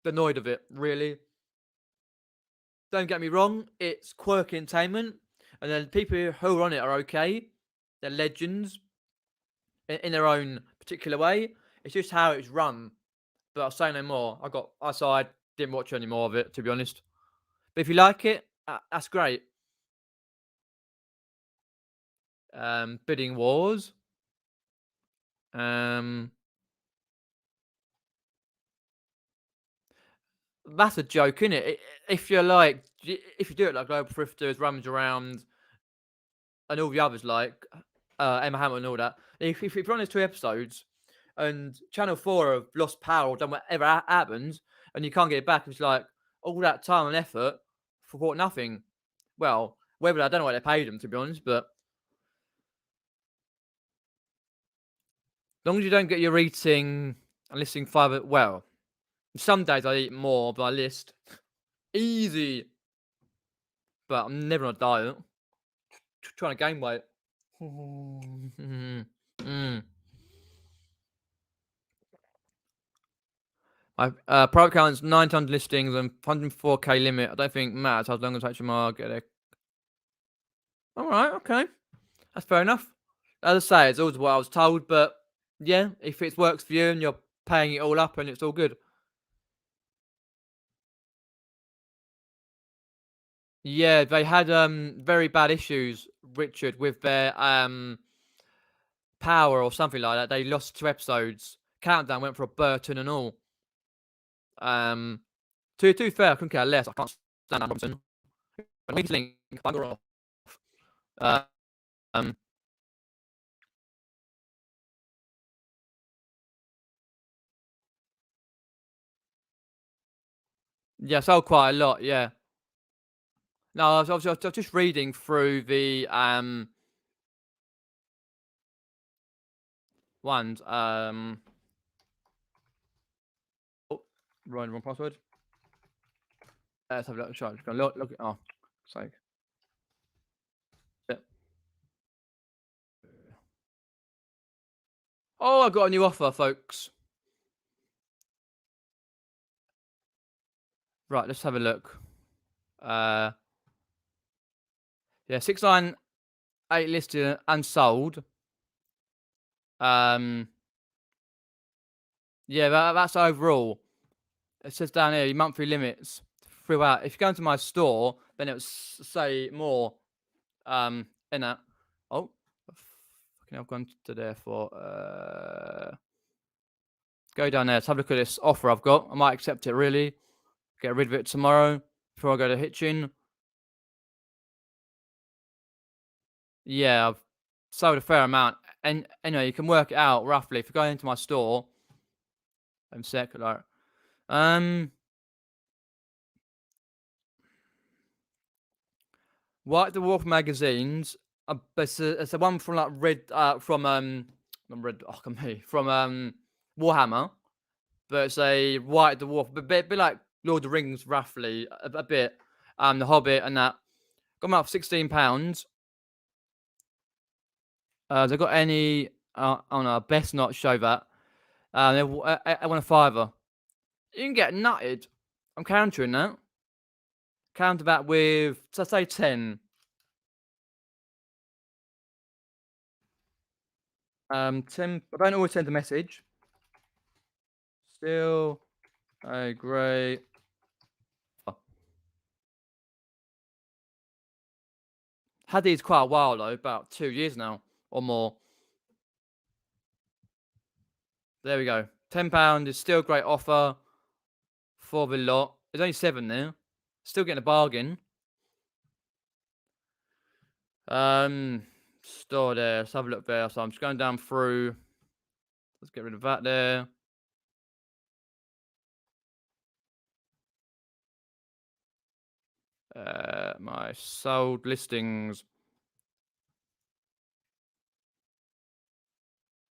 annoyed of it, really. Don't get me wrong, it's quirky entertainment, and then people who are on it are okay. They're legends in their own particular way. It's just how it's run. But I'll say no more. I didn't watch any more of it, to be honest. But if you like it, that's great. Bidding Wars. That's a joke, isn't it? If you do it like Global Thrifters rummage around and all the others like Emma Hamilton and all that. If you're on those 2 episodes and Channel 4 have lost power or done whatever happens and you can't get it back, it's like all that time and effort for what, nothing. Well, whether I don't know what they paid them, to be honest, but as long as you don't get your eating and listing 5, well, some days I eat more, but I list easy. But I'm never on a diet. Trying to gain weight. Mm. My private account's 900 listings and 104k limit. I don't think matters how long it takes you get it. All right, okay, that's fair enough. As I say, it's always what I was told, but yeah, if it works for you and you're paying it all up and it's all good. Yeah, they had very bad issues, Richard, with their power or something like that. They lost 2 episodes. Countdown went for a Burton and all. To fair, I couldn't care less. I can't stand that Robinson. But Reselling, bugger off. Uh, um, yeah, sold quite a lot. Yeah. No, I was just reading through the ones. Oh, wrong password. Let's have a look. Sorry, just gonna look. Oh, sake. Yeah. Oh, I got a new offer, folks. Right, let's have a look. Yeah, 698 listed and sold. Yeah, that's overall. It says down here, your monthly limits throughout. If you go into my store, then it will say more in that. Oh, fucking I've gone to there for go down there. Let's have a look at this offer I've got. I might accept it, really. Get rid of it tomorrow before I go to Hitchin. Yeah, I've sold a fair amount. And anyway, you can work it out roughly. If you go into my store, secular. White Dwarf magazines. It's a one from like Red, from not Red. Oh, come here from Warhammer, but it's a White Dwarf, but a bit like Lord of the Rings, roughly a bit. The Hobbit and that. Got them out for £16. They got any? Oh no, best not show that. I want a fiver. You can get nutted. I'm countering that. Counter that with, so say 10. 10. I don't always send a message. Still a great. Had these quite a while though, about 2 years now or more. There we go. £10 is still a great offer for the lot. There's only 7 there. Still getting a bargain. Store there. Let's have a look there. So I'm just going down through. Let's get rid of that there. My sold listings.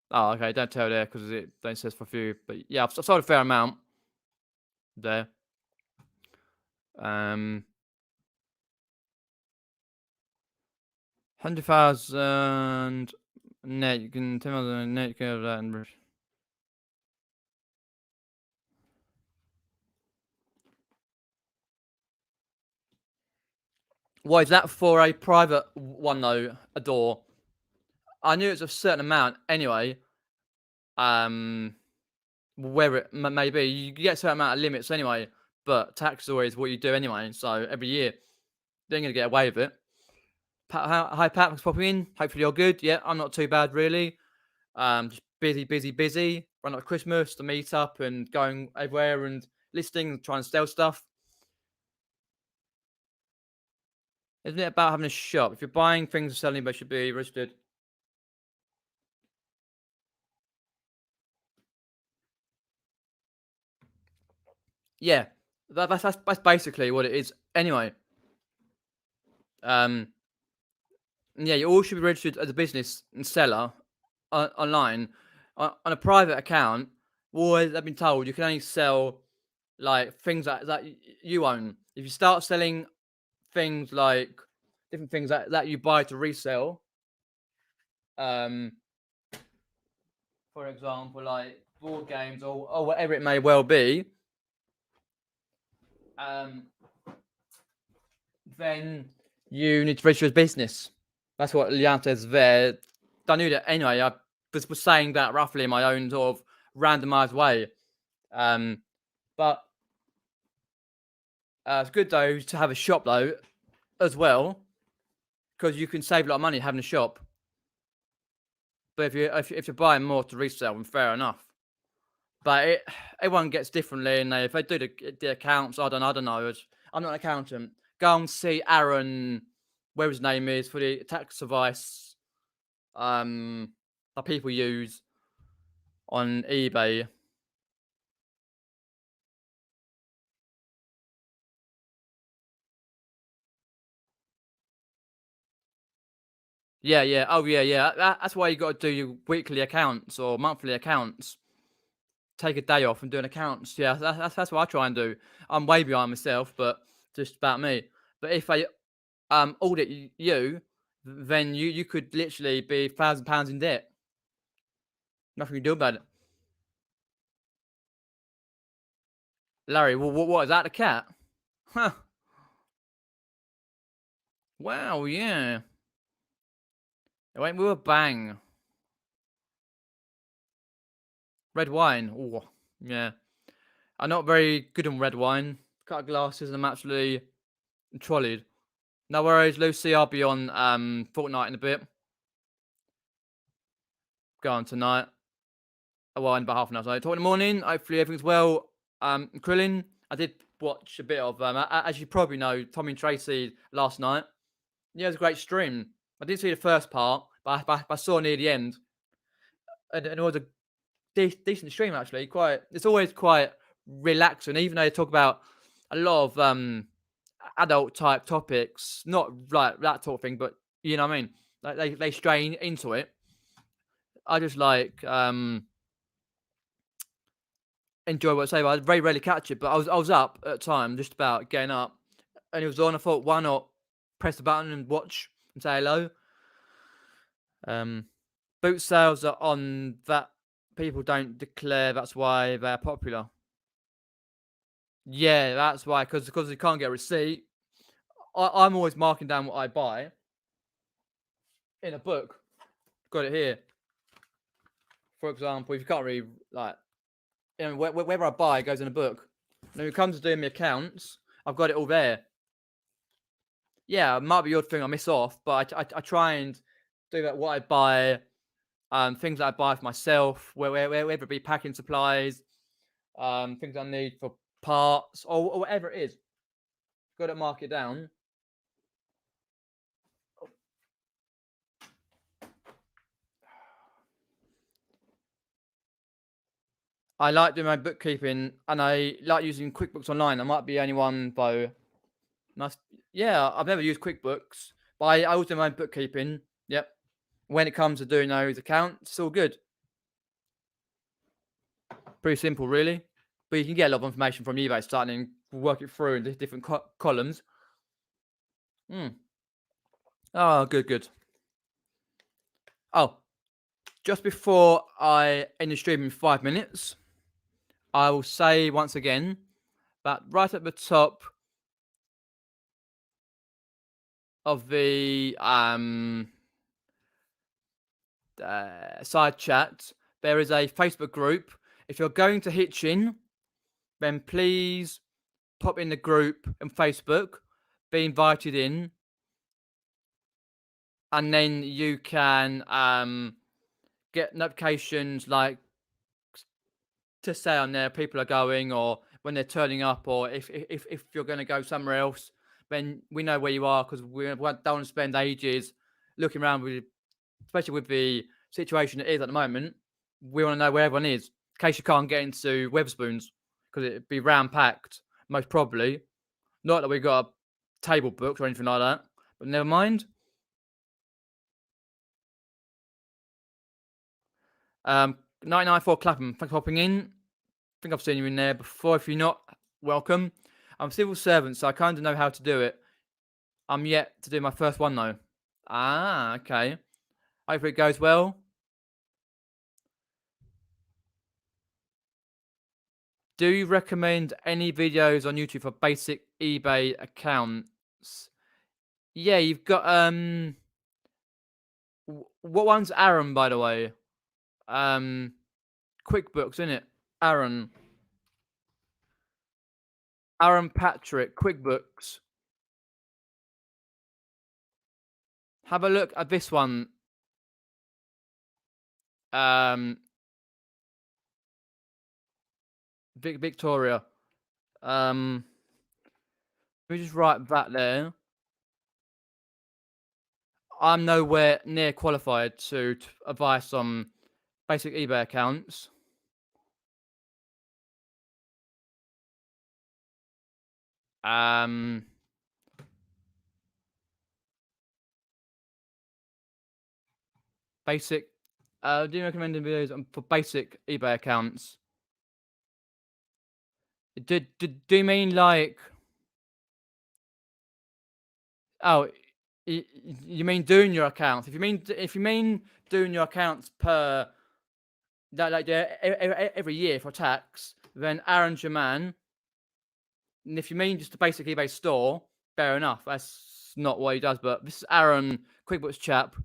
Oh, okay. Don't tell there because it don't says for a few. But yeah, I've sold a fair amount there. 100,000 net. You can 10,000 net. You can have that. And why is that for a private one though? A door. I knew it's a certain amount anyway. Where it may be, you get a certain amount of limits anyway. But tax is always what you do anyway. So every year, they're gonna get away with it. Hi Pat, thanks for popping in. Hopefully you're good. Yeah, I'm not too bad really. Just busy. Run up to Christmas, the meet up and going everywhere and listing and trying to sell stuff. Isn't it about having a shop? If you're buying things and selling, they should be registered. Yeah, that's basically what it is. Anyway, um, yeah, you all should be registered as a business and seller online. On a private account, always I've been told you can only sell like things that you own. If you start selling things like different things that you buy to resell, um, for example, like board games or whatever it may well be, um, then you need to register as business. That's what Leanne says there. I knew that anyway. I was saying that roughly in my own sort of randomized way. Um, but it's good though to have a shop though as well because you can save a lot of money having a shop. But if you're buying more to resell, then fair enough. But everyone gets differently, and if they do the accounts, I don't know. I'm not an accountant. Go and see Aaron, where his name is for the tax advice that people use on eBay. Yeah, yeah. Oh, yeah, yeah. That's why you got to do your weekly accounts or monthly accounts. Take a day off and do an accounts. Yeah, that's what I try and do. I'm way behind myself, but just about me. But if I audit you, then you could literally be £1,000 in debt. Nothing you can do about it. Larry, what is that? A cat? Huh. Wow, yeah. It went with a bang. Red wine. Oh, yeah. I'm not very good on red wine. Cut glasses and I'm actually trolleyed. No worries, Lucy. I'll be on Fortnite in a bit. Going tonight. Oh, well, in about half an hour. So talk in the morning. Hopefully everything's well. Krillin, I did watch a bit of as you probably know, Tommy and Tracy last night. Yeah, it was a great stream. I didn't see the first part, but I saw near the end, and it was a decent stream actually. It's always quite relaxing, even though they talk about a lot of adult type topics, not like that sort of thing, but you know what I mean. Like they strain into it. I just like enjoy what I say, but I very rarely catch it. But I was up at the time, just about getting up, and it was on. I thought, why not press the button and watch and say hello. Boot sales are on that people don't declare. That's why they're popular. Yeah, that's why. Because you can't get a receipt. I'm always marking down what I buy in a book. Got it here. For example, if you can't really like, you know, wherever I buy it goes in a book. When it comes to doing my accounts, I've got it all there. Yeah, it might be the odd thing I miss off, but I try and do that. What I buy, things that I buy for myself, whether it be packing supplies, things I need for parts or whatever it is. Got to mark it down. I like doing my bookkeeping, and I like using QuickBooks Online. I might be the only one though. Nice. Yeah, I've never used QuickBooks, but I also do my own bookkeeping. Yep. When it comes to doing those accounts, it's all good. Pretty simple, really. But you can get a lot of information from eBay, starting and work it through in different columns. Oh, good, good. Oh, just before I end the stream in 5 minutes, I will say once again that right at the top of the side chat, there is a Facebook group. If you're going to Hitchin, then please pop in the group on Facebook, be invited in, and then you can get notifications like to say on there people are going or when they're turning up or if you're going to go somewhere else. then we know where you are because we don't want to spend ages looking around with, especially with the situation it is at the moment. We want to know where everyone is in case you can't get into Weatherspoons because it'd be round packed, most probably. Not that we got a table booked or anything like that, but never mind. 99 for Clapham, thanks for hopping in. I think I've seen you in there before. If you're not, welcome. I'm a civil servant, so I kind of know how to do it. I'm yet to do my first one though. Ah, okay. Hopefully it goes well. Do you recommend any videos on YouTube for basic eBay accounts? Yeah, you've got what one's Aaron, by the way? QuickBooks, isn't it? Aaron Patrick, QuickBooks. Have a look at this one. Victoria. Let me just write that there. I'm nowhere near qualified to advise on basic eBay accounts. Basic. Do you recommend videos for basic eBay accounts? Do you mean like? Oh, you mean doing your accounts? If you mean doing your accounts per that like every year for tax, then Aaron's your man. And if you mean just a basic eBay store, fair enough. That's not what he does. But this is Aaron, QuickBooks chap,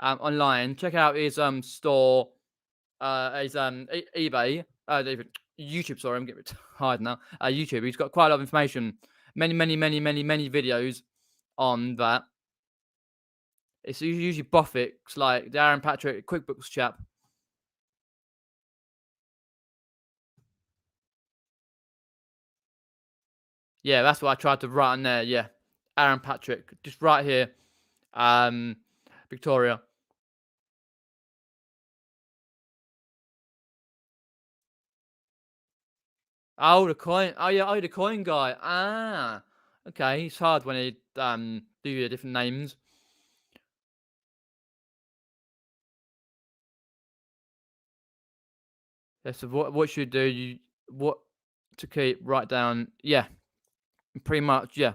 online. Check out his store, his eBay, YouTube. Sorry, I'm getting tired now. YouTube. He's got quite a lot of information. Many videos on that. It's usually Boffics, like the Aaron Patrick QuickBooks chap. Yeah, that's what I tried to write on there. Yeah, Aaron Patrick, just right here. Victoria. Oh, the coin. Oh yeah, the coin guy. Ah, okay. It's hard when they do the different names. Yeah, so what should you do? What to keep? Write down. Yeah, pretty much. Yeah,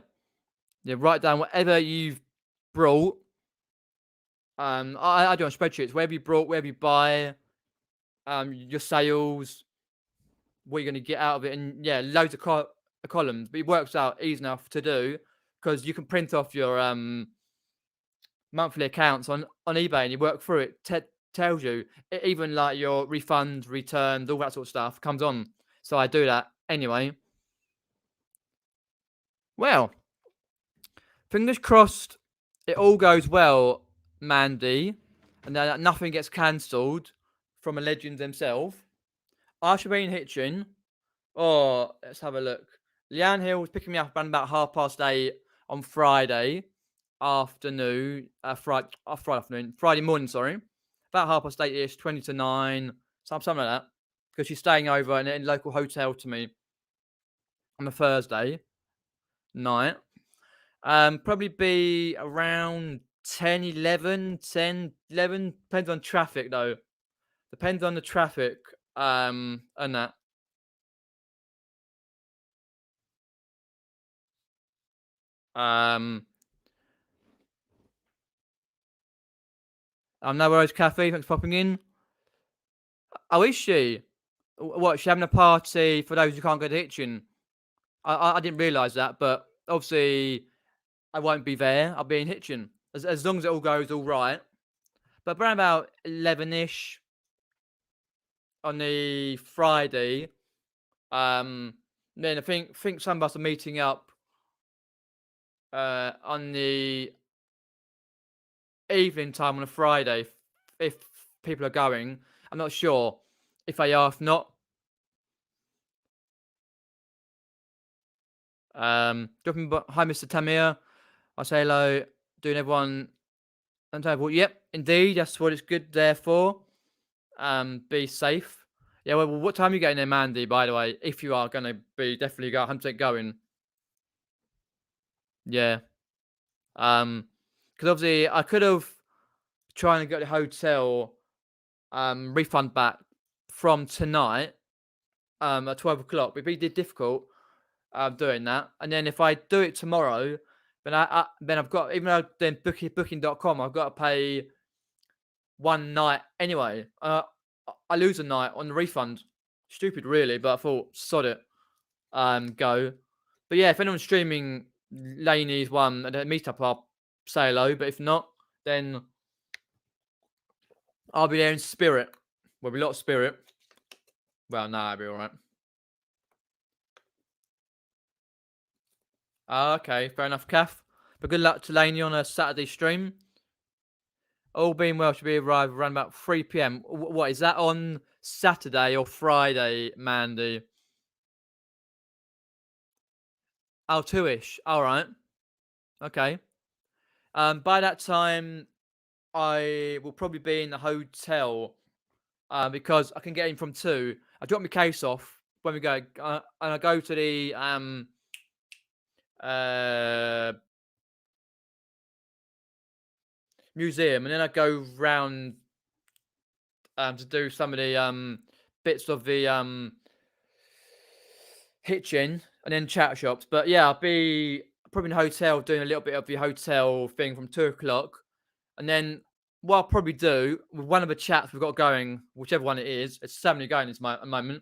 write down whatever you've brought. I do on spreadsheets. Wherever you brought, wherever you buy, your sales, what you're going to get out of it, and yeah, loads of columns. But it works out easy enough to do because you can print off your monthly accounts on eBay and you work through it. Tells you even like your refunds, returns, all that sort of stuff comes on. So I do that anyway. Well, fingers crossed, it all goes well, Mandy, and that nothing gets cancelled from a legend himself. I should be in Hitchin. Oh, let's have a look. Leanne Hill was picking me up around about 8:30 on Friday afternoon. Friday afternoon. Friday morning, sorry. About 8:30ish, 20 to 9, something like that. Because she's staying over in a local hotel to me on a Thursday night. Probably be around 10, 11, 10, 11. Depends on traffic though. Depends on the traffic. And that. No worries, Kathy. Thanks for popping in. Oh, is she? What? She's having a party for those who can't go to Hitchin. I didn't realise that, but obviously I won't be there. I'll be in Hitchin as long as it all goes all right. But around about 11ish on the Friday, then I think some of us are meeting up on the evening time on a Friday if people are going. I'm not sure if they are. If not, Dropping hi, Mr. Tamir. I say hello, doing everyone on table. Yep, indeed, that's what it's good there for. Be safe. Yeah, well, what time are you getting there, Mandy, by the way? If you are going to be definitely 100% going. Yeah. Because obviously I could have tried to get the hotel refund back from tonight at 12 o'clock. It'd be difficult doing that. And then if I do it tomorrow, then I've got, even though then booking.com, I've got to pay one night anyway. I lose a night on the refund. Stupid, really, but I thought, sod it, go. But yeah, if anyone's streaming Laney's one at a meetup, I'll say hello. But if not, then I'll be there in spirit. There'll be a lot of spirit. Well, no, I'll be all right. Okay, fair enough, Kath. But good luck to Laney on a Saturday stream. All being well, should be arrived around about 3 p.m. What is that on Saturday or Friday, Mandy? Oh, 2-ish. All right. Okay. By that time, I will probably be in the hotel because I can get in from 2. I drop my case off when we go, and I go to the museum, and then I go round to do some of the bits of the hitching and then chat shops. But yeah, I'll be probably in the hotel doing a little bit of the hotel thing from 2 o'clock. And then what I'll probably do with one of the chats we've got going, whichever one it is, it's so many going at this moment.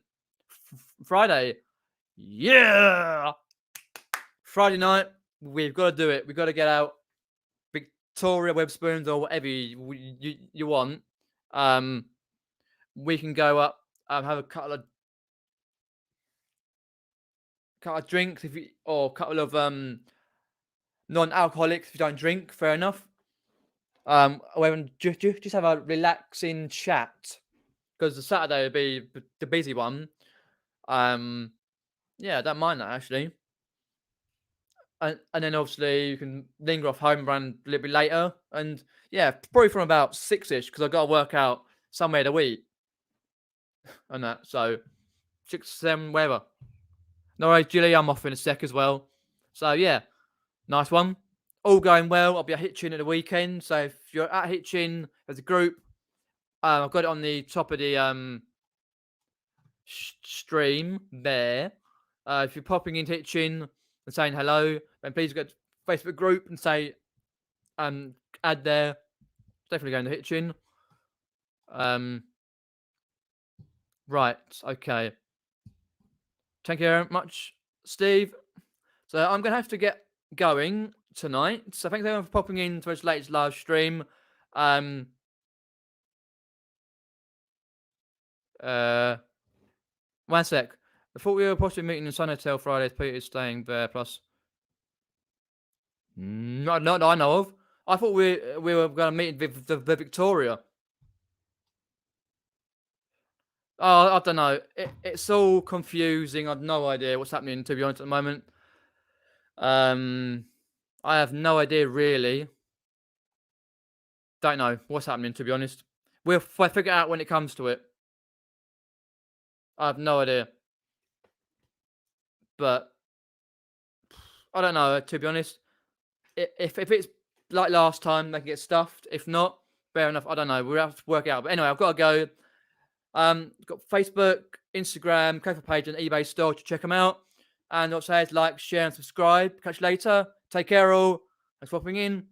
Friday. Yeah. Friday night, we've got to do it. We've got to get out Victoria Weatherspoons or whatever you want. We can go up, have a couple of drinks or a couple of non-alcoholics if you don't drink. Fair enough. Just have a relaxing chat because the Saturday will be the busy one. Yeah, I don't mind that actually. And then obviously you can linger off home, run a little bit later, and yeah, probably from about 6-ish because I've got to work out somewhere to eat and that. So 6, 7, whatever. No worries, Julie, I'm off in a sec as well. So yeah, nice one. All going well. I'll be at Hitchin at the weekend. So if you're at Hitchin as a group, I've got it on the top of the stream there. If you're popping into Hitchin and saying hello, then please go to Facebook group and say add there. Definitely going to Hitchin. Right, okay. Thank you very much, Steve. So I'm gonna have to get going tonight. So thanks everyone for popping in to this latest live stream. One sec. I thought we were possibly meeting in Sun Hotel Friday. Peter's staying there. Plus, not that I know of. I thought we were going to meet with the Victoria. Oh, I don't know. It's all confusing. I've no idea what's happening, to be honest, at the moment. I have no idea, really. Don't know what's happening, to be honest. We'll figure it out when it comes to it. I have no idea. But I don't know, to be honest. If it's like last time, they can get stuffed. If not, fair enough. I don't know. We'll have to work it out. But anyway, I've got to go. Got Facebook, Instagram, Ko-fi page, and eBay store to check them out. And also, like, share, and subscribe. Catch you later. Take care, all. Thanks for popping in.